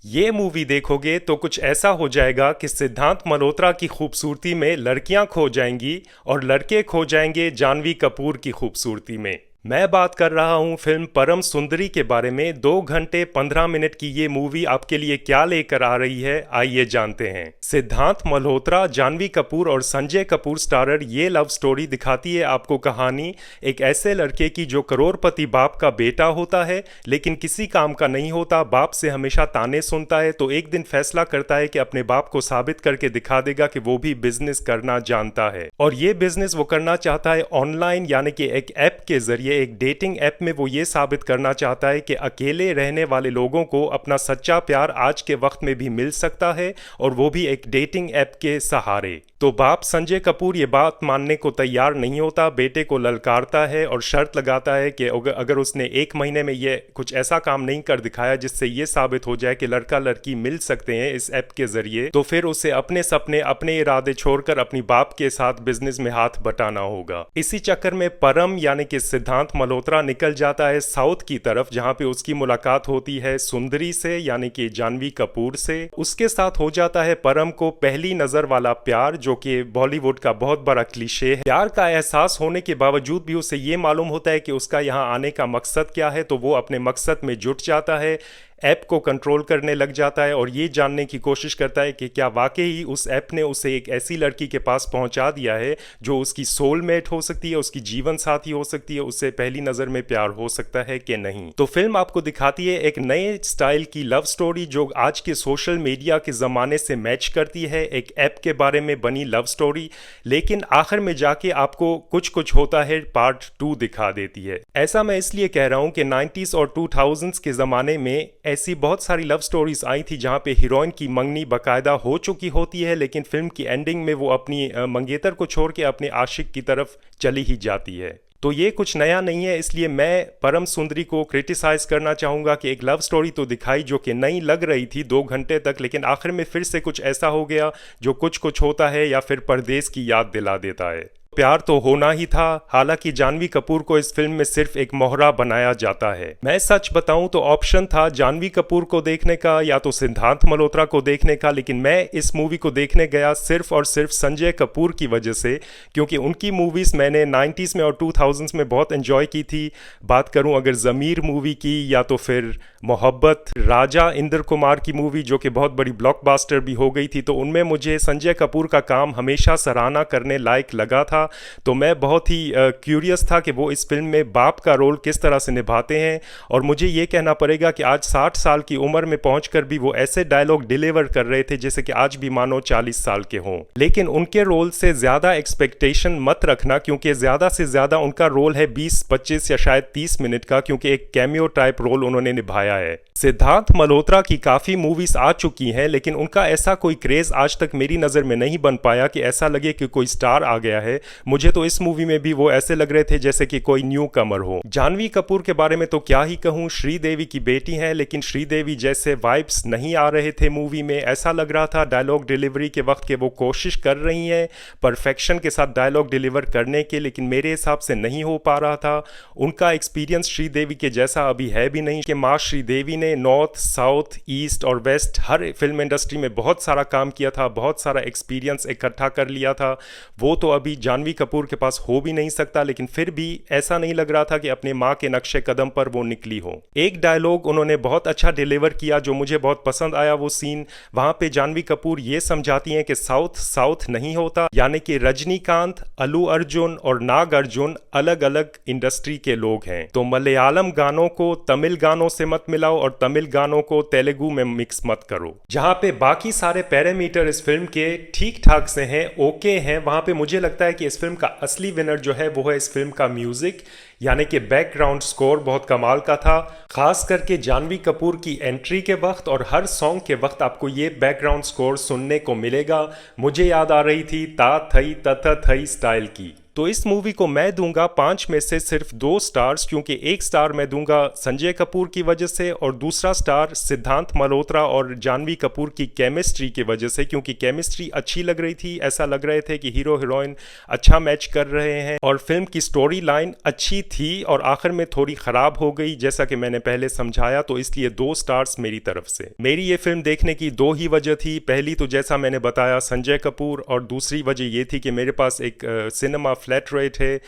ये मूवी देखोगे तो कुछ ऐसा हो जाएगा कि सिद्धांत मल्होत्रा की खूबसूरती में लड़कियां खो जाएंगी और लड़के खो जाएंगे जानवी कपूर की खूबसूरती में। मैं बात कर रहा हूं फिल्म परम सुंदरी के बारे में। 2 घंटे 15 मिनट की ये मूवी आपके लिए क्या लेकर आ रही है, आइए जानते हैं। सिद्धांत मल्होत्रा, जानवी कपूर और संजय कपूर स्टारर ये लव स्टोरी दिखाती है आपको कहानी एक ऐसे लड़के की जो करोड़पति बाप का बेटा होता है लेकिन किसी काम का नहीं होता, बाप से हमेशा ताने सुनता है। तो एक दिन फैसला करता है कि अपने बाप को साबित करके दिखा देगा कि वो भी बिजनेस करना जानता है, और ये बिजनेस वो करना चाहता है ऑनलाइन, यानी कि एक ऐप के जरिए, एक डेटिंग ऐप में। वो ये साबित करना चाहता है कि अकेले रहने वाले लोगों को अपना सच्चा प्यार आज के वक्त में भी मिल सकता है, और वो भी एक डेटिंग ऐप के सहारे। तो बाप संजय कपूर ये बात मानने को तैयार नहीं होता, बेटे को ललकारता है और शर्त लगाता है कि अगर उसने 1 महीने में ये कुछ ऐसा काम नहीं कर दिखाया जिससे ये साबित हो जाए कि लड़का लड़की मिल सकते हैं इस ऐप के जरिए, तो फिर उसे अपने सपने, अपने इरादे छोड़कर अपनी बाप के साथ बिजनेस में हाथ बटाना होगा। इसी चक्कर में परम यानी कि सिद्धांत मल्होत्रा निकल जाता है साउथ की तरफ, जहां पे उसकी मुलाकात होती है सुंदरी से यानी कि जानवी कपूर से। उसके साथ हो जाता है परम को पहली नजर वाला प्यार, जो कि बॉलीवुड का बहुत बड़ा क्लीशे है। प्यार का एहसास होने के बावजूद भी उसे ये मालूम होता है कि उसका यहाँ आने का मकसद क्या है, तो वो अपने मकसद में जुट जाता है, ऐप को कंट्रोल करने लग जाता है और ये जानने की कोशिश करता है कि क्या वाकई उस ऐप ने उसे एक ऐसी लड़की के पास पहुंचा दिया है जो उसकी सोलमेट हो सकती है, उसकी जीवन साथी हो सकती है, उससे पहली नज़र में प्यार हो सकता है कि नहीं। तो फिल्म आपको दिखाती है एक नए स्टाइल की लव स्टोरी जो आज के सोशल मीडिया के ज़माने से मैच करती है, एक ऐप के बारे में बनी लव स्टोरी, लेकिन आखिर में जाके आपको कुछ कुछ होता है पार्ट 2 दिखा देती है। ऐसा मैं इसलिए कह रहा हूँ कि 90s और 2000s के ज़माने में ऐसी बहुत सारी लव स्टोरीज आई थी जहां पे हीरोइन की मंगनी बकायदा हो चुकी होती है, लेकिन फिल्म की एंडिंग में वो अपनी मंगेतर को छोड़ के अपने आशिक की तरफ चली ही जाती है। तो ये कुछ नया नहीं है, इसलिए मैं परम सुंदरी को क्रिटिसाइज करना चाहूँगा कि एक लव स्टोरी तो दिखाई जो कि नई लग रही थी 2 घंटे तक, लेकिन आखिर में फिर से कुछ ऐसा हो गया जो कुछ कुछ होता है या फिर परदेश की याद दिला देता है। प्यार तो होना ही था, हालांकि जानवी कपूर को इस फिल्म में सिर्फ एक मोहरा बनाया जाता है। मैं सच बताऊं तो ऑप्शन था जानवी कपूर को देखने का या तो सिद्धांत मल्होत्रा को देखने का, लेकिन मैं इस मूवी को देखने गया सिर्फ और सिर्फ संजय कपूर की वजह से, क्योंकि उनकी मूवीज मैंने 90s में और 2000s में बहुत एंजॉय की थी। बात करूं अगर ज़मीर मूवी की या तो फिर मोहब्बत, राजा इंद्र कुमार की मूवी जो कि बहुत बड़ी ब्लॉकबस्टर भी हो गई थी, तो उनमें मुझे संजय कपूर का काम हमेशा सराहना करने लायक लगा था। तो मैं बहुत ही क्यूरियस था कि वो इस फिल्म में बाप का रोल किस तरह से निभाते हैं, और मुझे ये कहना पड़ेगा कि आज 60 साल की उम्र में पहुंचकर भी वो ऐसे डायलॉग डिलीवर कर रहे थे जैसे कि आज भी मानो 40 साल के हों। लेकिन उनके रोल से ज़्यादा एक्सपेक्टेशन मत रखना, क्योंकि ज़्यादा से ज़्यादा उनका रोल है 20, 25 या शायद 30 मिनट का, क्योंकि एक कैमियो टाइप रोल उन्होंने निभाया है। सिद्धांत मल्होत्रा की काफ़ी मूवीज आ चुकी हैं, लेकिन उनका ऐसा कोई क्रेज़ आज तक मेरी नज़र में नहीं बन पाया कि ऐसा लगे कि कोई स्टार आ गया है। मुझे तो इस मूवी में भी वो ऐसे लग रहे थे जैसे कि कोई न्यू कमर हो। जानवी कपूर के बारे में तो क्या ही कहूँ, श्रीदेवी की बेटी हैं, लेकिन श्रीदेवी जैसे वाइब्स नहीं आ रहे थे मूवी में। ऐसा लग रहा था डायलॉग डिलीवरी के वक्त के वो कोशिश कर रही हैं परफेक्शन के साथ डायलॉग डिलीवर करने के, लेकिन मेरे हिसाब से नहीं हो पा रहा था। उनका एक्सपीरियंस श्रीदेवी के जैसा अभी है भी नहीं कि माँ श्रीदेवी ने नॉर्थ, साउथ, ईस्ट और वेस्ट हर फिल्म इंडस्ट्री में बहुत सारा काम किया था, बहुत सारा एक्सपीरियंस इकट्ठा कर लिया था। वो तो अभी जानवी कपूर के पास हो भी नहीं सकता, लेकिन फिर भी ऐसा नहीं लग रहा था कि अपने माँ के नक्शे कदम पर वो निकली हो। एक डायलॉग उन्होंने बहुत अच्छा डिलीवर किया जो मुझे बहुत पसंद आया, वो सीन वहां पे जानवी कपूर ये समझाती हैं कि साउथ साउथ नहीं होता, यानी कि रजनीकांत, अल्लू अर्जुन और नाग अर्जुन अलग अलग इंडस्ट्री के लोग हैं। तो मलयालम गानों को तमिल गानों से मत मिलाओ और तमिल गानों को तेलुगु में मिक्स मत करो। जहां पे बाकी सारे पैरामीटर इस फिल्म के ठीक ठाक से हैं, ओके हैं, वहां पे मुझे लगता है कि इस फिल्म का असली विनर जो है वो है इस फिल्म का म्यूजिक, यानी कि बैकग्राउंड स्कोर बहुत कमाल का था। खास करके जानवी कपूर की एंट्री के वक्त और हर सॉन्ग के वक्त आपको ये बैकग्राउंड स्कोर सुनने को मिलेगा। मुझे याद आ रही थी ता थई तथा थई स्टाइल की। तो इस मूवी को मैं दूंगा 5 में से सिर्फ 2 स्टार्स, क्योंकि एक स्टार मैं दूंगा संजय कपूर की वजह से और दूसरा स्टार सिद्धांत मल्होत्रा और जानवी कपूर की केमिस्ट्री की वजह से, क्योंकि केमिस्ट्री अच्छी लग रही थी। ऐसा लग रहे थे कि हीरो हीरोइन अच्छा मैच कर रहे हैं और फिल्म की स्टोरी लाइन अच्छी थी और आखिर में थोड़ी ख़राब हो गई, जैसा कि मैंने पहले समझाया, तो इसलिए 2 स्टार्स मेरी तरफ से। मेरी ये फिल्म देखने की 2 ही वजह थी। पहली तो जैसा मैंने बताया संजय कपूर, और दूसरी वजह ये थी कि मेरे पास एक सिनेमा फ्लैट रेट है,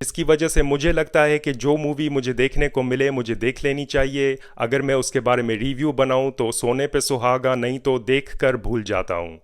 इसकी वजह से मुझे लगता है कि जो मूवी मुझे देखने को मिले मुझे देख लेनी चाहिए। अगर मैं उसके बारे में रिव्यू बनाऊं तो सोने पे सुहागा, नहीं तो देख कर भूल जाता हूं।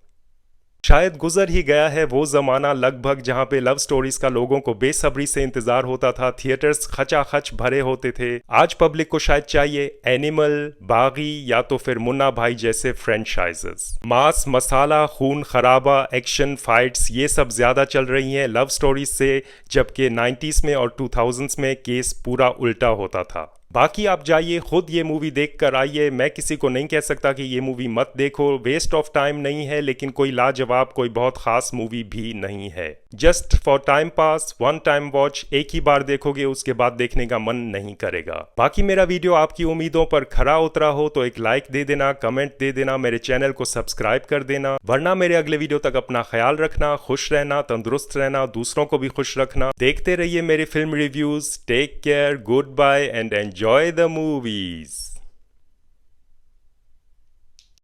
शायद गुजर ही गया है वो ज़माना लगभग जहां पे लव स्टोरीज का लोगों को बेसब्री से इंतज़ार होता था, थिएटर्स खचाखच भरे होते थे। आज पब्लिक को शायद चाहिए एनिमल, बागी या तो फिर मुन्ना भाई जैसे फ्रेंचाइजेस। मास, मसाला, खून खराबा, एक्शन, फाइट्स, ये सब ज़्यादा चल रही हैं लव स्टोरीज से, जबकि 90s में और 2000s में केस पूरा उल्टा होता था। बाकी आप जाइए, खुद ये मूवी देख कर आइए। मैं किसी को नहीं कह सकता कि ये मूवी मत देखो, वेस्ट ऑफ टाइम नहीं है, लेकिन कोई लाजवाब, कोई बहुत खास मूवी भी नहीं है। Just for time pass, one time watch, एक ही बार देखोगे, उसके बाद देखने का मन नहीं करेगा। बाकी मेरा वीडियो आपकी उम्मीदों पर खरा उतरा हो तो एक लाइक दे देना, कमेंट दे देना, मेरे चैनल को सब्सक्राइब कर देना। वरना मेरे अगले वीडियो तक अपना ख्याल रखना, खुश रहना, तंदुरुस्त रहना, दूसरों को भी खुश रखना। देखते रहिए मेरे film reviews. Take care, goodbye and enjoy the movies.